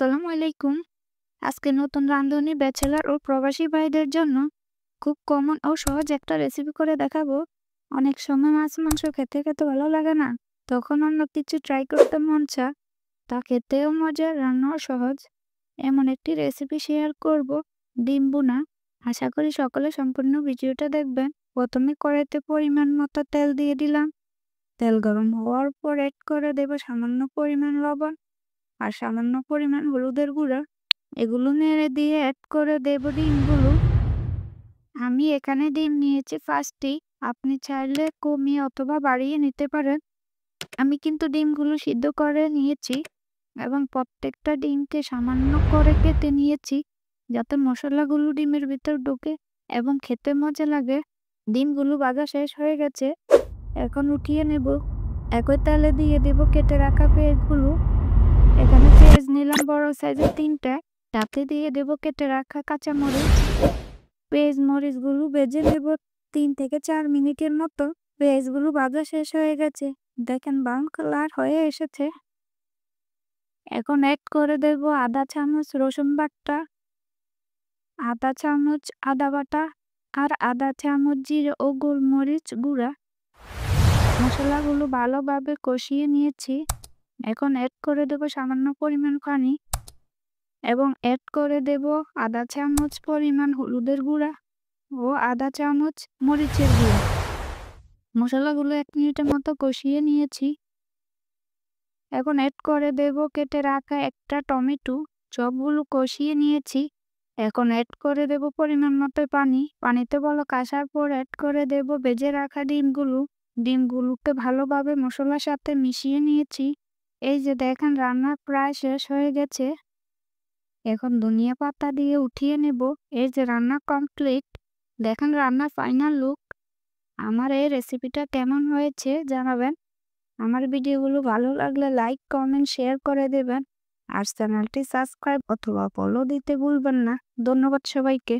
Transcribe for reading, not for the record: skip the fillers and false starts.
আসসালামু আলাইকুম। আজকে নতুন রাঁধুনি ব্যাচেলর ও প্রবাসী ভাইদের জন্য খুব কমন ও সহজ একটা রেসিপি করে দেখাবো। অনেক সময় মাছ মাংস খেতে খেতে ভালো লাগে না, তখন অন্য কিছু ট্রাই করতে মন চায়। তা খেতেও মজা, রান্নাও সহজ। এমন একটি রেসিপি শেয়ার করব, ডিম ভুনা। আশা করি সকলে সম্পূর্ণ ভিডিওটা দেখবেন। প্রথমে কড়াইতে পরিমাণ মতো তেল দিয়ে দিলাম। তেল গরম হওয়ার পর অ্যাড করে দেব সামান্য পরিমাণ লবণ আর সামান্য পরিমাণ হলুদের গুঁড়া। এগুলো নেড়ে দিয়ে অ্যাড করে দেব ডিমগুলো। আমি এখানে ডিম নিয়েছি 5টি। আপনি চাইলে কমিয়ে অথবা বাড়িয়ে নিতে পারেন। আমি কিন্তু ডিমগুলো সিদ্ধ করে নিয়েছি এবং প্রত্যেকটা ডিমকে সামান্য করে কেটে নিয়েছি, যাতে মশলাগুলো ডিমের ভিতর ঢোকে এবং খেতে মজা লাগে। ডিমগুলো ভাজা শেষ হয়ে গেছে, এখন উঠিয়ে নেব। একই তেলে দিয়ে দেব কেটে রাখা পেঁয়াজগুলো। এখানে পেঁয়াজ নিলাম বড় সাইজের 3টা। তাতে দিয়ে দেব কেটে রাখা কাঁচামরিচ। পেঁয়াজ মরিচগুলো ভেজে নেব 3 থেকে 4 মিনিটের মতো। পেঁয়াজগুলো ভাজা শেষ হয়ে গেছে, দেখেন ব্রাউন কালার হয়ে এসেছে। এখন অ্যাড করে দেব আধা চামচ রসুন বাটা, আধা চামচ আদা বাটা আর আধা চামচ জিরে ও গোলমরিচ গুঁড়া। মশলাগুলো ভালোভাবে কষিয়ে নিয়েছি। এখন অ্যাড করে দেব সামান্য পরিমাণ পানি এবং অ্যাড করে দেব আধা চামচ পরিমাণ হলুদের গুঁড়া ও আধা চামচ মরিচের গুঁড়া। মশলাগুলো 1 মিনিটের মতো কষিয়ে নিয়েছি। এখন অ্যাড করে দেব কেটে রাখা একটা টমেটো। সবগুলো কষিয়ে নিয়েছি। এখন অ্যাড করে দেব পরিমাণ মতো পানি। পানিতে বলক আসার পর অ্যাড করে দেব ভেজে রাখা ডিমগুলো। ডিমগুলোকে ভালোভাবে মশলার সাথে মিশিয়ে নিয়েছি। এই যে দেখেন, রান্না প্রায় শেষ হয়ে গেছে। এখন ধনিয়া পাতা দিয়ে উঠিয়ে নেব। এই যে রান্না কমপ্লিট। দেখেন রান্নার ফাইনাল লুক। আমার এই রেসিপিটা কেমন হয়েছে জানাবেন। আমার ভিডিওগুলো ভালো লাগলে লাইক, কমেন্ট, শেয়ার করে দেবেন। আর চ্যানেলটি সাবস্ক্রাইব অথবা ফলো দিতে ভুলবেন না। ধন্যবাদ সবাইকে।